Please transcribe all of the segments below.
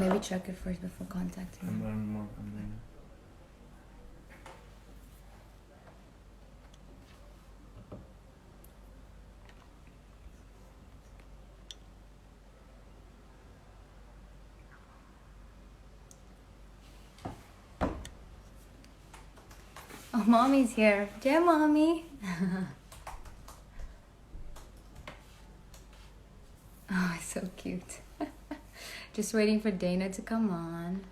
maybe check it first before contacting me. Oh, mommy's here. Dear mommy. Oh, it's so cute. Just waiting for Dana to come on.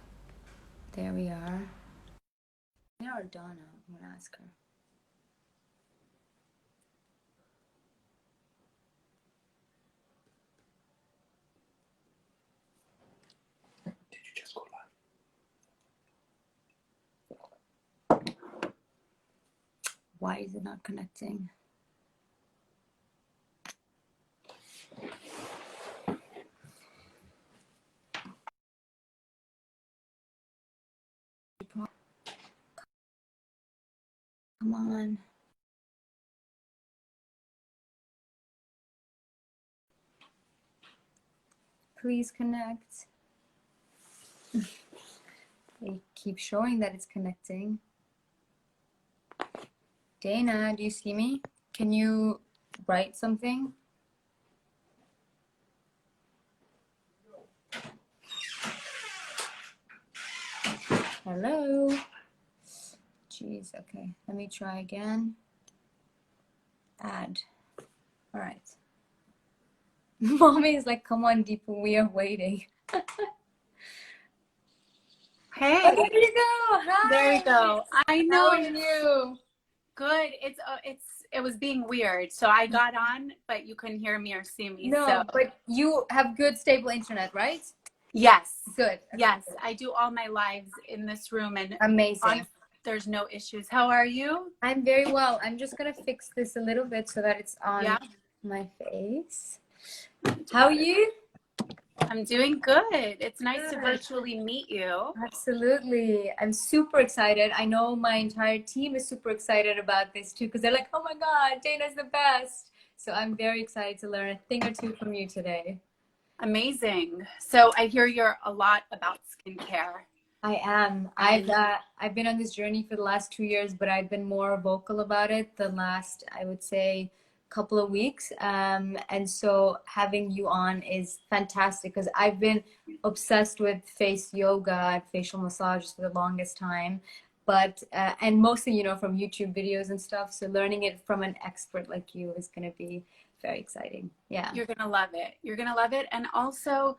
There we are. Dana or Donna? I'm gonna ask her. Did you just go live? Why is it not connecting? Come on. Please connect. They keep showing that it's connecting. Dana, do you see me? Can you write something? Hello? Jeez, okay. Let me try again. Add. All right. Mommy is like, come on, Deepa, we are waiting. Hey, Oh, there you go. Hi. there you go. I know. How are you? Good. It was being weird. So I got on, but you couldn't hear me or see me. No, so. but you have good, stable internet, right? Yes. Good. Yes. I do all my lives in this room and Amazing. there's no issues. How are you? I'm very well. I'm just going to fix this a little bit so that it's on my face. How are you? I'm doing good. It's nice to virtually meet you. Absolutely. I'm super excited. I know my entire team is super excited about this too, because they're like, oh my God, Dana's the best. So I'm very excited to learn a thing or two from you today. Amazing. So I hear you're a lot about skincare. I am. I've been on this journey for the last 2 years, but I've been more vocal about it the last, I would say, couple of weeks. And so having you on is fantastic because I've been obsessed with face yoga and facial massages for the longest time. But and mostly, you know, from YouTube videos and stuff. So learning it from an expert like you is going to be very exciting. Yeah. You're going to love it. You're going to love it. And also,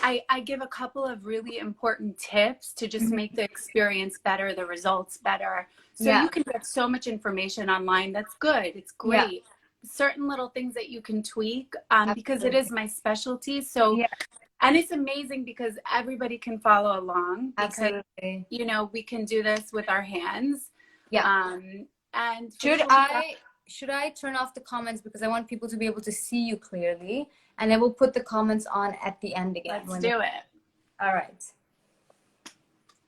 I give a couple of really important tips to just make the experience better, the results better. So you can get so much information online. That's good. It's great. Yeah. Certain little things that you can tweak because it is my specialty. So, and it's amazing because everybody can follow along because, you know, we can do this with our hands. Yeah. And should I turn off the comments because I want people to be able to see you clearly, and then we'll put the comments on at the end again. Let's do it. All right.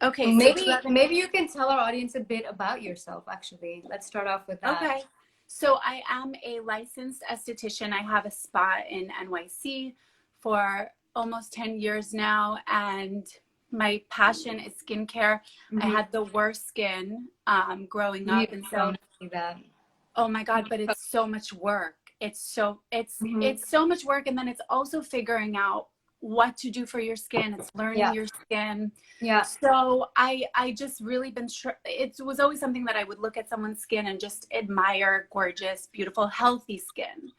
Okay. Maybe you can tell our audience a bit about yourself, actually. Let's start off with that. Okay. So I am a licensed esthetician. I have a spa in NYC for almost 10 years now, and my passion is skincare. I had the worst skin growing up, and so oh my God, but it's so much work. It's so much work, and then it's also figuring out what to do for your skin. It's learning your skin. Yeah. So I just really been it was always something that I would look at someone's skin and just admire gorgeous, beautiful, healthy skin.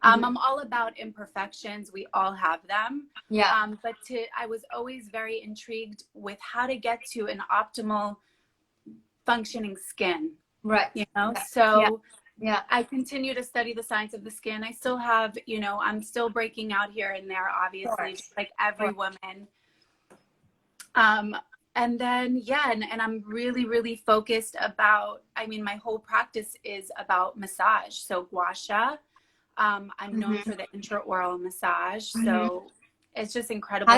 I'm all about imperfections. We all have them. Yeah. But I was always very intrigued with how to get to an optimal functioning skin. Right. You know, so I continue to study the science of the skin. I still have, you know, I'm still breaking out here and there, obviously, just like every woman. And then, and I'm really, really focused about, I mean, my whole practice is about massage. So gua sha, I'm known for the intraoral massage. So it's just incredible.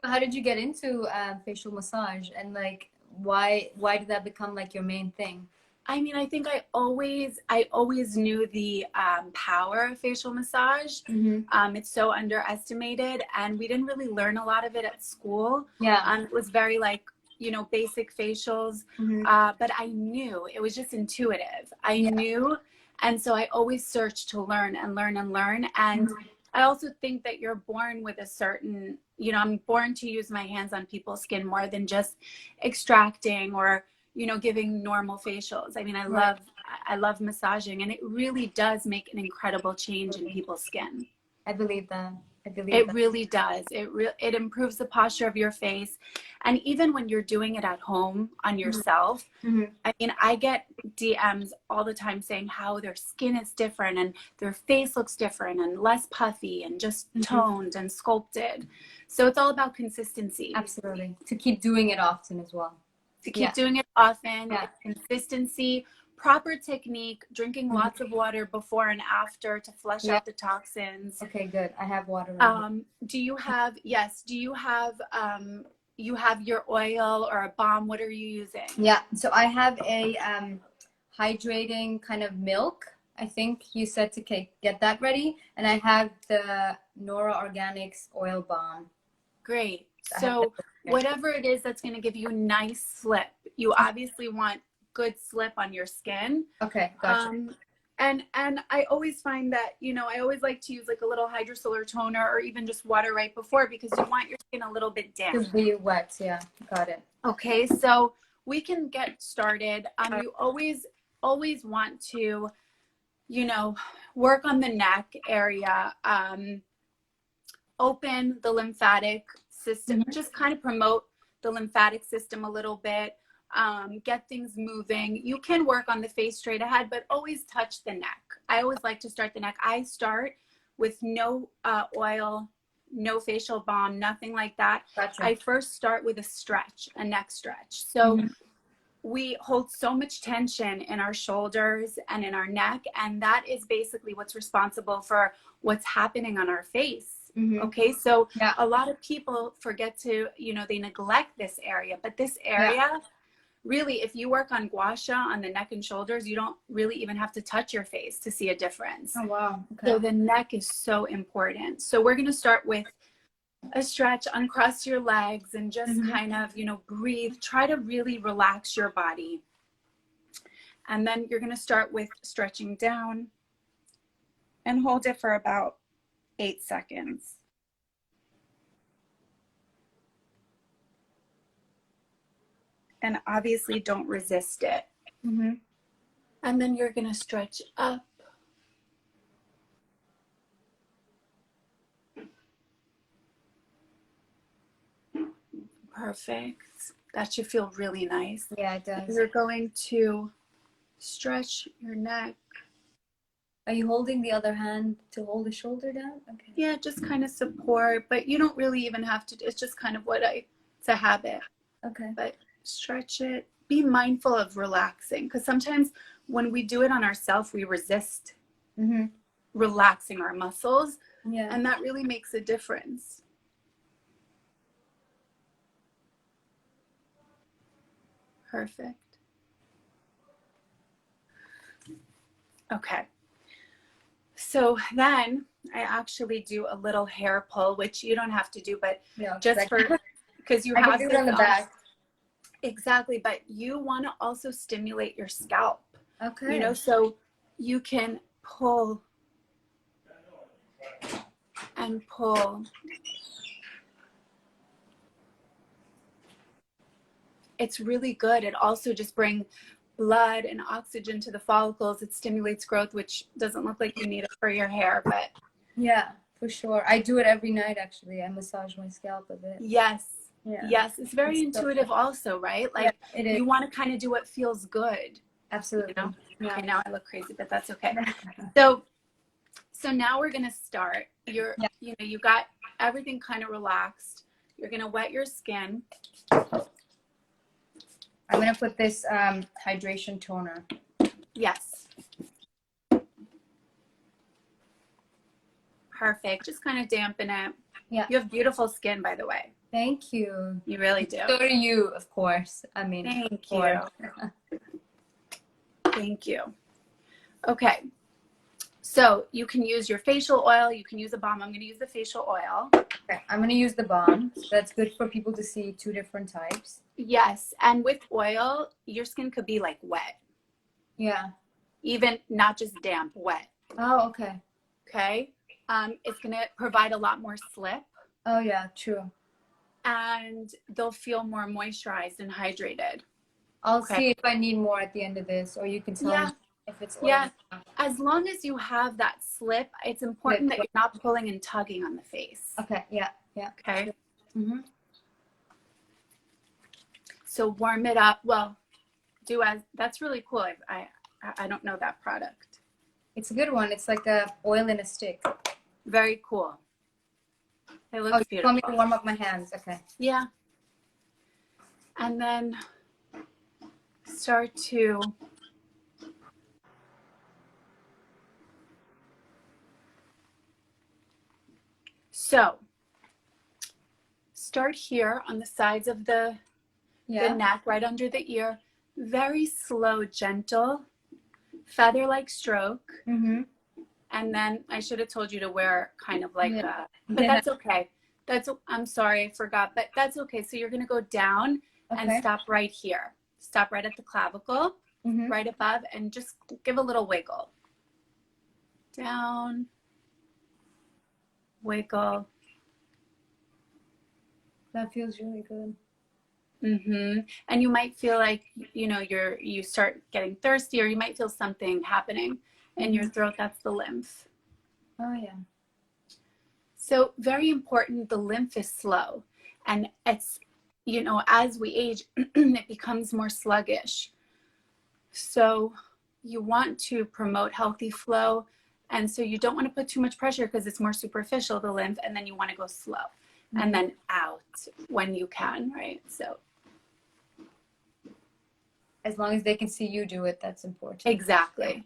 How did you get into facial massage, and like, why did that become like your main thing? I mean, I think I always knew the power of facial massage. It's so underestimated, and we didn't really learn a lot of it at school. Yeah. It was very like, basic facials, but I knew it was just intuitive. I Yeah. knew, and so I always searched to learn and learn and learn. And I also think that you're born with a certain, I'm born to use my hands on people's skin more than just extracting or giving normal facials. I mean, Right. I love massaging, and it really does make an incredible change in people's skin. I believe that. I believe It that. really does. It improves the posture of your face. And even when you're doing it at home on yourself, I mean, I get DMs all the time saying how their skin is different and their face looks different and less puffy and just toned and sculpted. So it's all about consistency. Absolutely. To keep doing it often as well. To keep doing it often, Yeah. consistency, proper technique, drinking lots of water before and after to flush out the toxins. Okay, good. I have water. Right Do you have, you have your oil or a balm? What are you using? Yeah. So I have a hydrating kind of milk. I think you said to get that ready. And I have the Nora Organics oil balm. Great. So whatever it is that's going to give you a nice slip, you obviously want good slip on your skin. Okay, gotcha. And I always find that, I always like to use like a little hydrosolar toner or even just water right before, because you want your skin a little bit damp. To be wet, yeah, got it. Okay, so we can get started. You always want to, work on the neck area, open the lymphatic system, just kind of promote the lymphatic system a little bit, get things moving. You can work on the face straight ahead, but always touch the neck. I always like to start the neck. I start with no oil, no facial balm, nothing like that. Gotcha. I first start with a neck stretch. So we hold so much tension in our shoulders and in our neck, and that is basically what's responsible for what's happening on our face. Okay, so a lot of people forget to, they neglect this area, but this area, really, if you work on gua sha on the neck and shoulders, you don't really even have to touch your face to see a difference. Oh, wow. Okay. So the neck is so important. So we're going to start with a stretch, uncross your legs, and just kind of, breathe. Try to really relax your body. And then you're going to start with stretching down and hold it for about 8 seconds. And obviously don't resist it. And then you're going to stretch up. Perfect. That should feel really nice. Yeah, it does. You're going to stretch your neck. Are you holding the other hand to hold the shoulder down? Okay. Yeah, just kind of support, but you don't really even have to. It's just kind of it's a habit. Okay. But stretch it. Be mindful of relaxing, because sometimes when we do it on ourselves, we resist relaxing our muscles. Yeah. And that really makes a difference. Perfect. Okay. So then I actually do a little hair pull, which you don't have to do, but just because you I have can do it on the back. Exactly. But you want to also stimulate your scalp. Okay. So you can pull and pull. It's really good. It also just brings blood and oxygen to the follicles. It stimulates growth, which doesn't look like you need it for your hair, but yeah, for sure. I do it every night, actually. I massage my scalp a bit. Yes. Yeah. Yes. It's very intuitive also, right? Like it is. You want to kind of do what feels good. Absolutely. Okay, now I look crazy, but that's okay. So now we're going to start. You got everything kind of relaxed. You're going to wet your skin. I'm going to put this hydration toner. Yes. Perfect. Just kind of dampen it. Yeah. You have beautiful skin, by the way. Thank you. You really do. So do you, of course. I mean, thank you. Thank you. Okay. So you can use your facial oil. You can use a balm. I'm going to use the facial oil. Okay, I'm gonna use the balm. So that's good for people to see two different types. Yes. And with oil, your skin could be like wet. Yeah. Even not just damp, wet. Oh, okay. Okay. It's going to provide a lot more slip. Oh, yeah, true. And they'll feel more moisturized and hydrated. I'll Okay. see if I need more at the end of this, or you can tell Yeah. me if it's oily. Yeah. As long as you have that slip, it's important that you're not pulling and tugging on the face. Okay, yeah, yeah. Okay. Mm-hmm. So warm it up. Well, that's really cool. I don't know that product. It's a good one. It's like a oil in a stick. Very cool. It looks Oh, you beautiful. want me to warm up my hands? Okay. Yeah. And then start to start here on the sides of the neck, right under the ear. Very slow, gentle, feather-like stroke. Mm-hmm. And then I should have told you to wear kind of like a, but that's okay. I'm sorry, I forgot, but that's okay. So you're going to go down and stop right here. Stop right at the clavicle, right above, and just give a little wiggle. Down, wiggle. That feels really good. And you might feel like, you know, you start getting thirsty, or you might feel something happening in your throat. That's the lymph. Oh, yeah. So very important, the lymph is slow. And it's, you know, as we age, it becomes more sluggish. So you want to promote healthy flow. And so you don't want to put too much pressure because it's more superficial, the lymph, and then you want to go slow and then out when you can, right? So as long as they can see you do it, that's important. Exactly.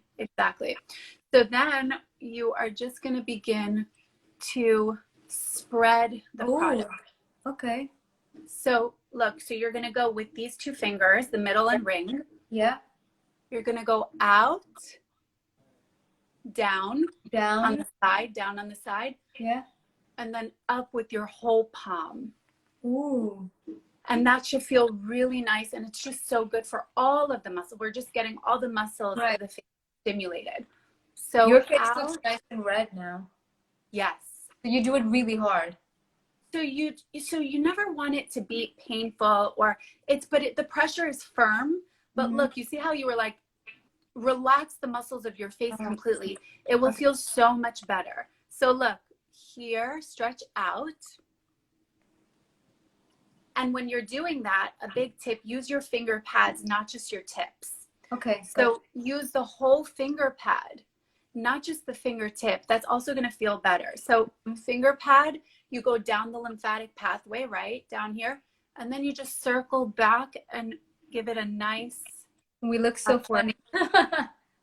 So then you are just going to begin to spread the product. Okay. So look, so you're going to go with these two fingers, the middle and ring. Yeah. You're going to go out, down on the side, down on the side. Yeah. And then up with your whole palm. Ooh. And that should feel really nice. And it's just so good for all of the muscle. We're just getting all the muscles of the face stimulated. So your face looks nice and red now. Yes. So you do it really hard. So you never want it to be painful, or the pressure is firm. But look, you see how you were like, relax the muscles of your face completely. It will feel so much better. So look, here, stretch out. And when you're doing that, a big tip, use your finger pads, not just your tips. Okay. So use the whole finger pad, not just the fingertip. That's also going to feel better. So finger pad, you go down the lymphatic pathway, right? Down here. And then you just circle back and give it a nice. We look so funny.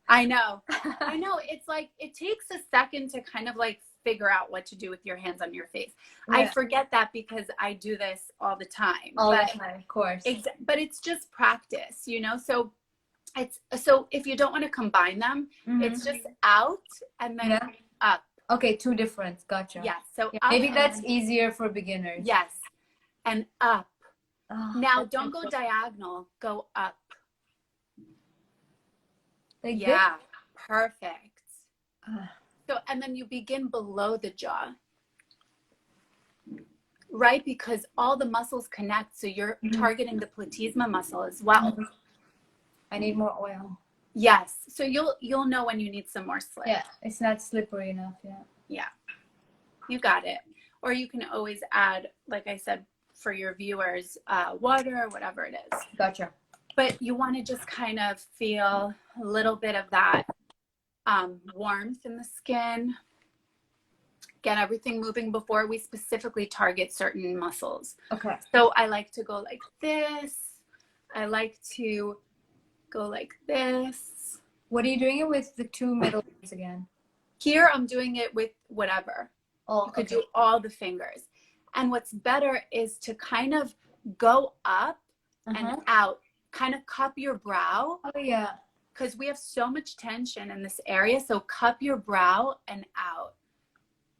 I know. It's like, it takes a second to kind of like figure out what to do with your hands on your face. Yeah. I forget that because I do this all the time. The time, of course. But it's just practice, you know? So so if you don't want to combine them, it's just out and then up. Okay, two different. Gotcha. Yes. So maybe that's easier for beginners. Yes. And up. Now don't go diagonal, go up. Like this? Perfect. So, and then you begin below the jaw, right? Because all the muscles connect. So you're targeting the platysma muscle as well. I need more oil. Yes. So you'll know when you need some more slip. Yeah. It's not slippery enough. Yeah. You got it. Or you can always add, like I said, for your viewers, water or whatever it is. Gotcha. But you want to just kind of feel a little bit of that warmth in the skin. Get everything moving before we specifically target certain muscles. Okay. So I like to go like this. I like to go like this. What are you doing it with the two middle ones again? Here I'm doing it with whatever. Oh, you could do all the fingers. And what's better is to kind of go up and out. Kind of cup your brow. Oh, yeah. because we have so much tension in this area. So cup your brow and out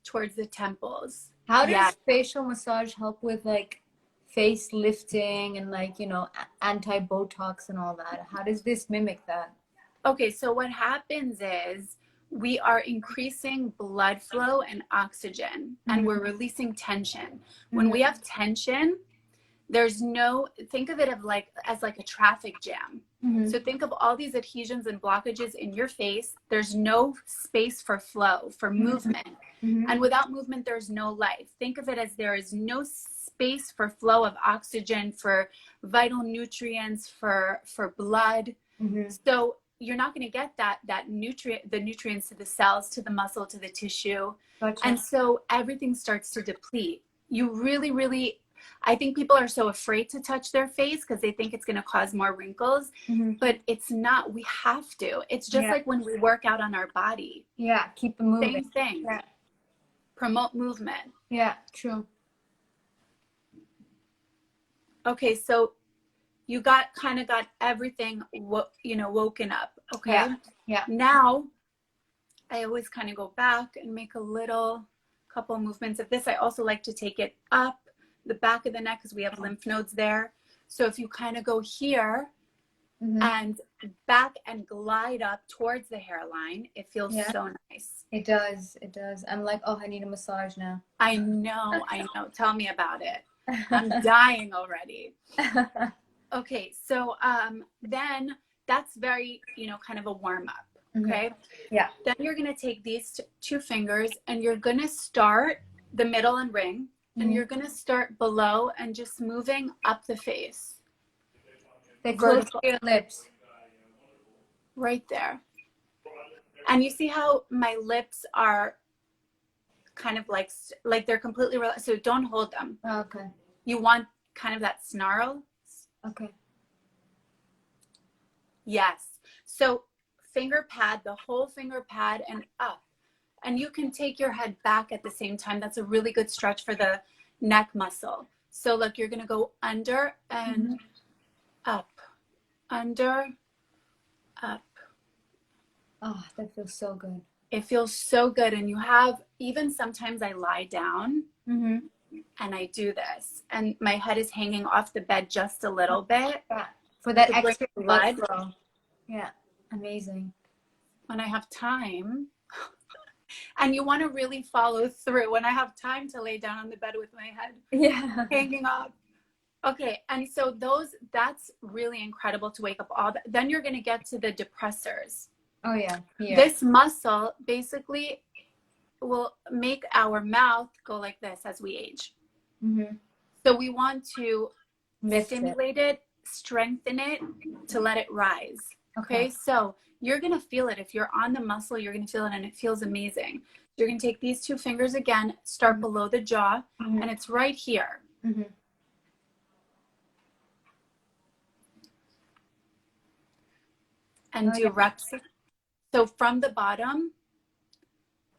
towards the temples. How does facial massage help with like face lifting and like, you know, anti-Botox and all that? How does this mimic that? Okay, so what happens is we are increasing blood flow and oxygen, and we're releasing tension. When we have tension, there's no, think of it as like a traffic jam. So think of all these adhesions and blockages in your face. There's no space for flow, for movement. And without movement, there's no life. Think of it as there is no space for flow of oxygen, for vital nutrients, for blood. So you're not going to get the nutrients to the cells, to the muscle, to the tissue. Gotcha. And so everything starts to deplete. You really, I think people are so afraid to touch their face because they think it's going to cause more wrinkles, but it's not. We have to. It's just like when we work out on our body. Yeah, keep it moving. Same thing. Yeah. Promote movement. Yeah, true. Okay, so you got everything, woken up. Okay. Yeah. Now, I always kind of go back and make couple movements of this. I also like to take it up the back of the neck because we have lymph nodes there. So if you kind of go here and back and glide up towards the hairline, it feels so nice. It does. It does. I'm like, oh, I need a massage now. I know. Tell me about it. I'm dying already. Okay, so then that's very, kind of a warm up. Okay. Yeah. Then you're going to take these two fingers and you're going to start the middle and ring, and you're going to start below and just moving up the face. They close to your lips. Right there. And you see how my lips are kind of like they're completely relaxed. So don't hold them. Oh, okay. You want kind of that snarl. Okay. Yes. So finger pad, the whole finger pad and up. And you can take your head back at the same time. That's a really good stretch for the neck muscle. So look, you're going to go under and up, under, up. Oh, that feels so good. It feels so good. And you have, even sometimes I lie down and I do this. And my head is hanging off the bed just a little bit. Yeah. For that to extra bring blood flow. Yeah. Amazing. When I have time. And you want to really follow through. When I have time to lay down on the bed with my head hanging off. Okay. And so that's really incredible to wake up all that. Then you're going to get to the depressors. Oh, yeah. This muscle basically will make our mouth go like this as we age. So we want to stimulate it, strengthen it to let it rise. Okay. So you're going to feel it. If you're on the muscle, you're going to feel it and it feels amazing. You're going to take these two fingers again, start below the jaw, and it's right here. And do reps. So from the bottom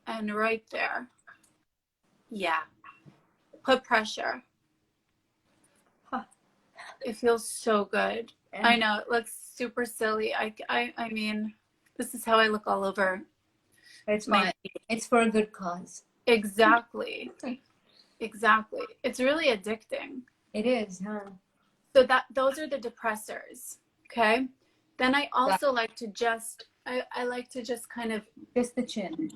and right there. Yeah. Put pressure. It feels so good. I know it looks super silly. I mean, this is how I look all over. It's fine. It's for a good cause. Exactly. Exactly. It's really addicting. It is, huh? So those are the depressors. Okay. Then I also like to I like to just kind of just the chin.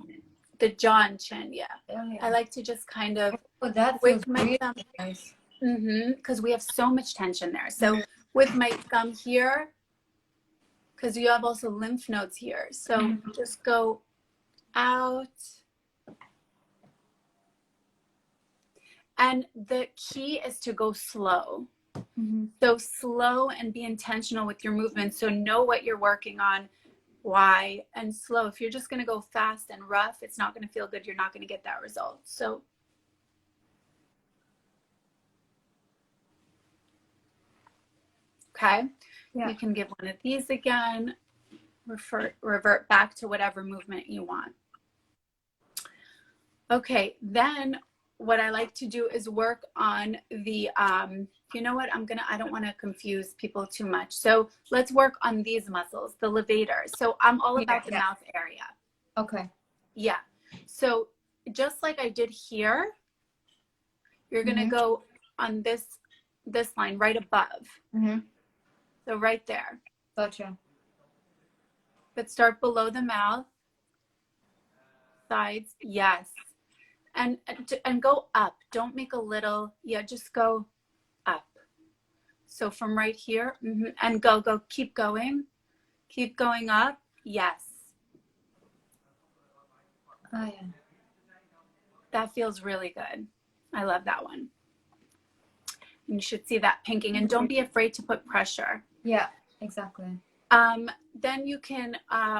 The jaw and chin, yeah. Oh, yeah. I like to just kind of with my thumb. Nice. Because we have so much tension there. So with my thumb here, because you have also lymph nodes here. So just go out. And the key is to go slow. So slow and be intentional with your movement. So know what you're working on, why, and slow. If you're just going to go fast and rough, it's not going to feel good. You're not going to get that result. So okay. You can give one of these again, revert back to whatever movement you want. Okay, then what I like to do is work on the, you know what, I don't want to confuse people too much. So let's work on these muscles, the levators. So I'm all about the mouth area. Okay. Yeah. So just like I did here, you're going to go on this line right above. So right there. Gotcha. But start below the mouth, sides. Yes. And go up. Don't make a little, just go up. So from right here, and go, keep going up. Yes. Oh, yeah. That feels really good. I love that one. And you should see that pinking, and don't be afraid to put pressure. Yeah, exactly. Then you can,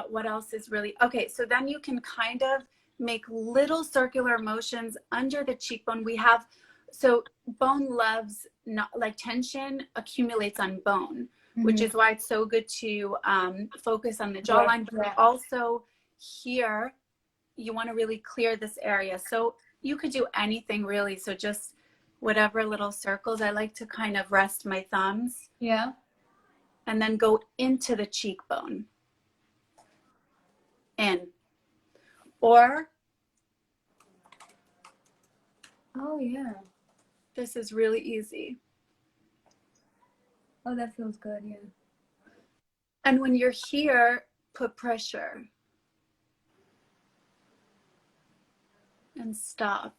what else is really, okay, so then you can kind of make little circular motions under the cheekbone. We have, so bone loves, not like tension accumulates on bone, which is why it's so good to focus on the jawline. But also here, you want to really clear this area. So you could do anything really. So just whatever little circles. I like to kind of rest my thumbs. Yeah. And then go into the cheekbone. In. Or. Oh, yeah. This is really easy. Oh, that feels good, yeah. And when you're here, put pressure. And stop.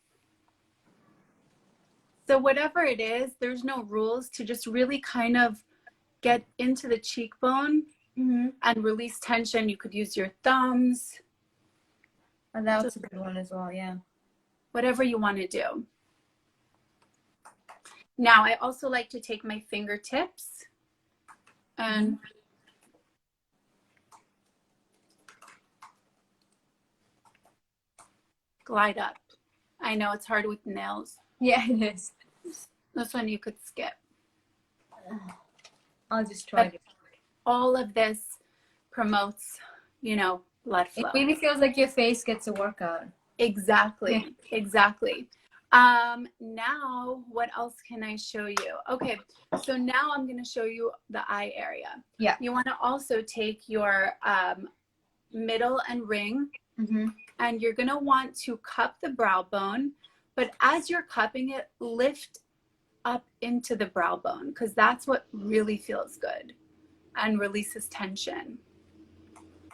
So whatever it is, there's no rules, to just really kind of get into the cheekbone and release tension. You could use your thumbs. And that's a good one as well, yeah. Whatever you want to do. Now, I also like to take my fingertips and glide up. I know it's hard with nails. Yeah, it is. This one you could skip. I'll just try it. All of this promotes, blood flow. It really feels like your face gets a workout. Exactly. Yeah. Exactly. Now, what else can I show you? Okay, so now I'm going to show you the eye area. Yeah. You want to also take your middle and ring, and you're going to want to cup the brow bone, but as you're cupping it, lift up into the brow bone, because that's what really feels good and releases tension.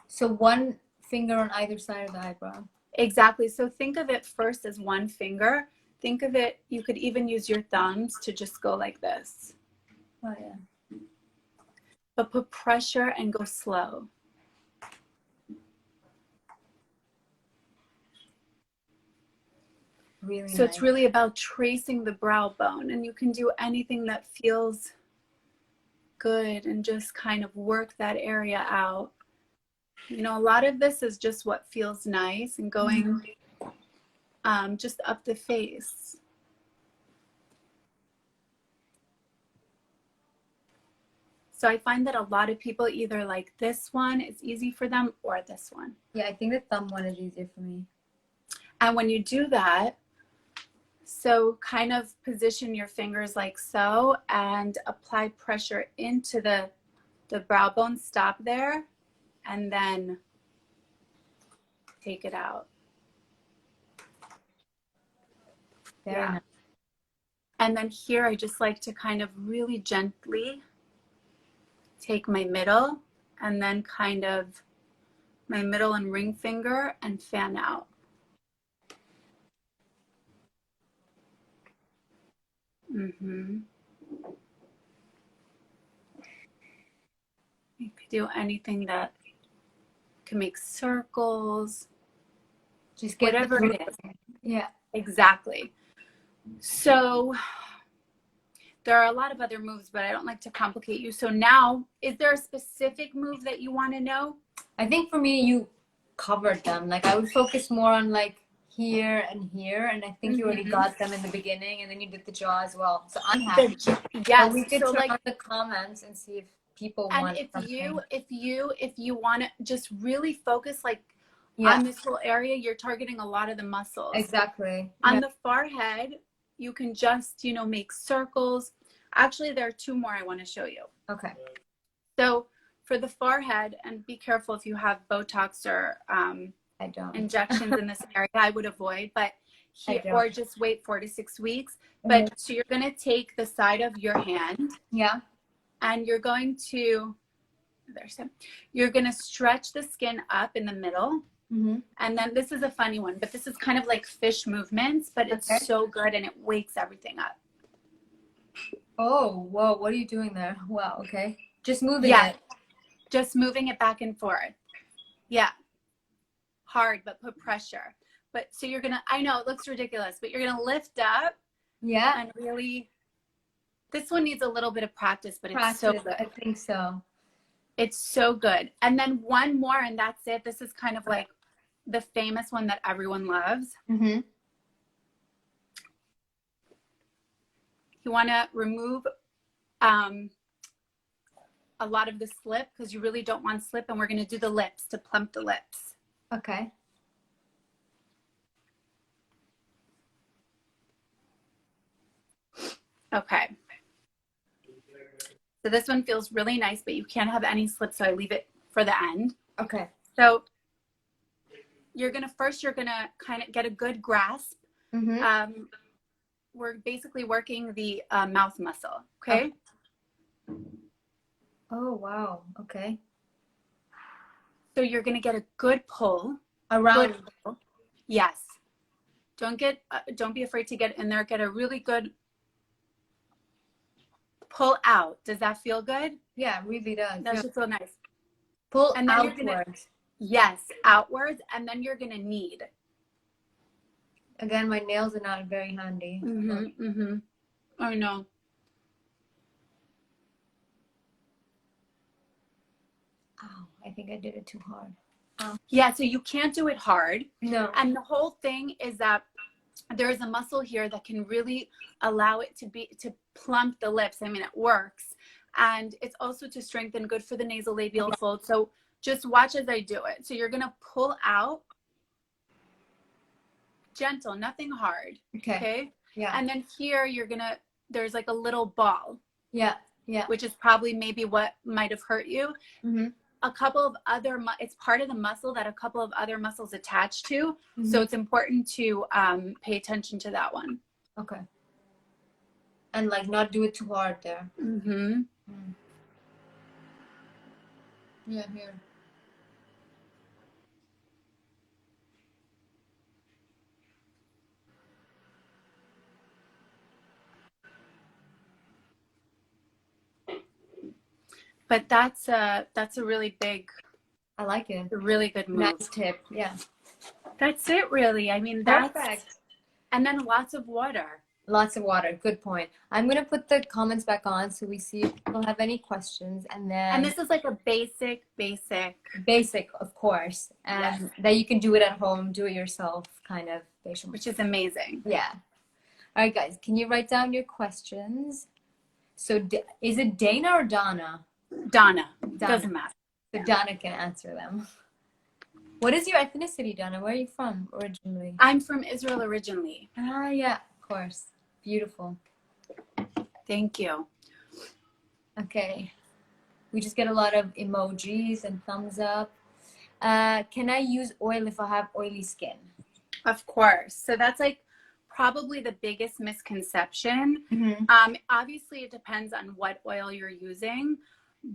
So one finger on either side of the eyebrow. Exactly. So think of it first as one finger. Think of it, you could even use your thumbs to just go like this. Oh, yeah. But put pressure and go slow. Really So nice. it's really about tracing the brow bone, and you can do anything that feels good and just kind of work that area out. A lot of this is just what feels nice and going just up the face. So I find that a lot of people either like this one, it's easy for them, or this one. Yeah, I think the thumb one is easier for me. And when you do that, so kind of position your fingers like so and apply pressure into the brow bone. Stop there and then take it out. Very nice. And then here I just like to kind of really gently take my middle and then kind of my middle and ring finger and fan out. You could do anything that can make circles. Just get whatever it is. Yeah. Exactly. So there are a lot of other moves, but I don't like to complicate you. So now, is there a specific move that you want to know? I think for me, you covered them. Like I would focus more on like here and here, and I think you already got them in the beginning, and then you did the jaw as well. So I'm happy. Yes. So we could so turn on the comments and see if people want and something. if you want to just really focus like on this whole area, you're targeting a lot of the muscles. Exactly. On the forehead, you can just, you know, make circles. Actually, there are two more I want to show you. Okay. So for the forehead, and be careful if you have Botox or I don't. injections in this area, I would avoid, but or just wait 4 to 6 weeks. But so you're going to take the side of your hand. Yeah. And you're going to, you're going to stretch the skin up in the middle. And then this is a funny one, but this is kind of like fish movements, but it's so good and it wakes everything up. Oh, whoa. What are you doing there? Wow. Okay. Just moving it. Just moving it back and forth. Yeah. Hard, but put pressure. But so you're going to, I know it looks ridiculous, but you're going to lift up. Yeah. And really, this one needs a little bit of practice, but it's so good. I think so. It's so good. And then one more, and that's it. This is kind of like the famous one that everyone loves. You want to remove a lot of the slip because you really don't want slip. And we're going to do the lips to plump the lips. Okay. Okay. So this one feels really nice, but you can't have any slip, so I leave it for the end. Okay. So you're going to kind of get a good grasp. We're basically working the mouth muscle, okay? Oh, wow. Okay. So you're going to get a good pull. Around. Yes. Don't be afraid to get in there. Get a really good pull out. Does that feel good? Yeah, it really does. That should feel nice. Pull and then outwards. Yes, outwards, and then you're gonna knead. Again, my nails are not very handy. I know. Ow, I think I did it too hard. Yeah, so you can't do it hard. No. And the whole thing is that there is a muscle here that can really allow it to plump the lips. I mean, it works. And it's also to strengthen, good for the nasolabial fold. So just watch as I do it. So you're going to pull out. Gentle, nothing hard. Okay? Yeah. And then here there's like a little ball. Yeah. Yeah. Which is probably maybe what might have hurt you. A couple of other, it's part of the muscle that a couple of other muscles attach to. So it's important to pay attention to that one. Okay. And like not do it too hard there. Yeah, here. But that's a really big. I like it. A really good move. Nice tip. Yeah. That's it, really. I mean, Perfect. And then lots of water. Lots of water. Good point. I'm going to put the comments back on so we see if people have any questions. And this is like a basic. Basic, of course. And that you can do it at home, do it yourself kind of facial. Which is amazing. Yeah. All right, guys. Can you write down your questions? So is it Dana or Donna? Donna. Doesn't matter. So Donna can answer them. What is your ethnicity, Donna? Where are you from originally? I'm from Israel originally. Ah, yeah, of course. Beautiful. Thank you. Okay. We just get a lot of emojis and thumbs up. Can I use oil if I have oily skin? Of course. So that's like probably the biggest misconception. Obviously, it depends on what oil you're using.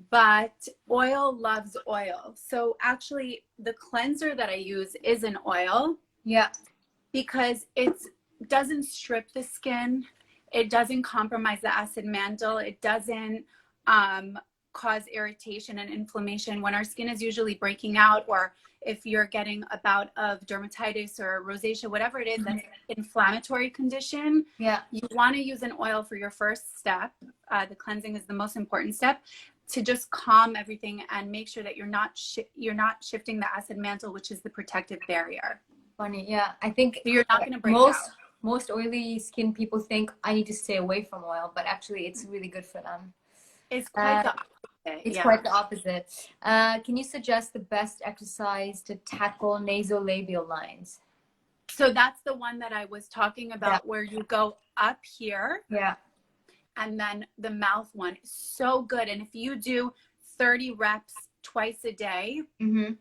But oil loves oil. So actually, the cleanser that I use is an oil. Yeah. Because it doesn't strip the skin. It doesn't compromise the acid mantle. It doesn't cause irritation and inflammation when our skin is usually breaking out, or if you're getting a bout of dermatitis or rosacea, whatever it is, that's an inflammatory condition. Yeah. You want to use an oil for your first step. The cleansing is the most important step, to just calm everything and make sure that you're not shifting the acid mantle, which is the protective barrier. Funny, yeah. I think you're not going to break out. Most oily skin people think I need to stay away from oil, but actually it's really good for them. It's quite the opposite. It's Yeah. quite the opposite. Can you suggest the best exercise to tackle nasolabial lines? So that's the one that I was talking about, Yeah. where you go up here, Yeah. and then the mouth one is so good. And if you do 30 reps twice a day, Mm-hmm.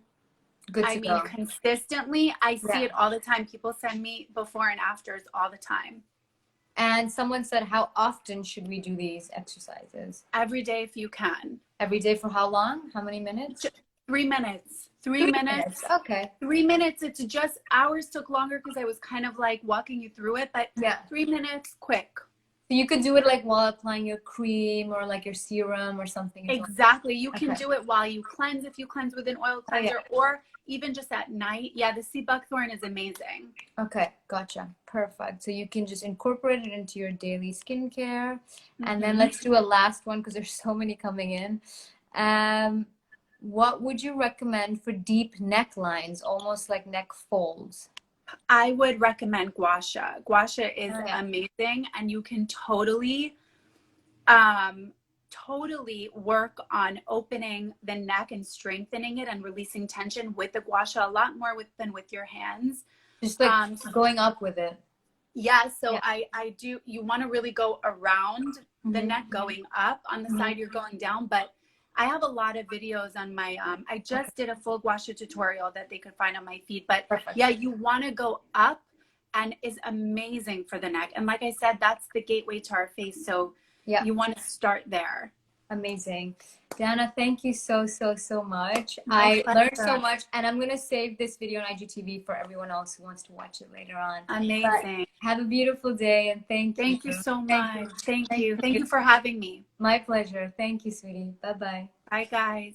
Good I to mean, go. consistently, I see Yeah. it all the time. People send me before and afters all the time. And someone said, how often should we do these exercises? Every day if you can. Every day for how long? How many minutes? 3 minutes. 3 minutes. Okay. 3 minutes. It's just, ours took longer because I was kind of like walking you through it, but Yeah. 3 minutes, quick. So you could do it like while applying your cream or like your serum or something. Exactly. You can Okay. do it while you cleanse, if you cleanse with an oil cleanser, or even just at night. Yeah, the sea buckthorn is amazing. Okay, gotcha. Perfect. So you can just incorporate it into your daily skincare. And then let's do a last one because there's so many coming in. What would you recommend for deep necklines, almost like neck folds? I would recommend gua sha. Gua sha is amazing, and you can totally work on opening the neck and strengthening it and releasing tension with the gua sha a lot more than with your hands. Just like going up with it. Yeah, so I do, you want to really go around the neck going up. On the side you're going down, but I have a lot of videos on my I just did a full gua sha tutorial that they could find on my feed, but yeah, you want to go up, and is amazing for the neck. And like I said, that's the gateway to our face, so you want to start there. Amazing. Dana, thank you so much. No I pleasure. learned so much, and I'm going to save this video on IGTV for everyone else who wants to watch it later on. Amazing. But have a beautiful day, and thank you. Thank you so much. Thank you. Thank you for having me. My pleasure. Thank you, sweetie. Bye-bye. Bye, guys.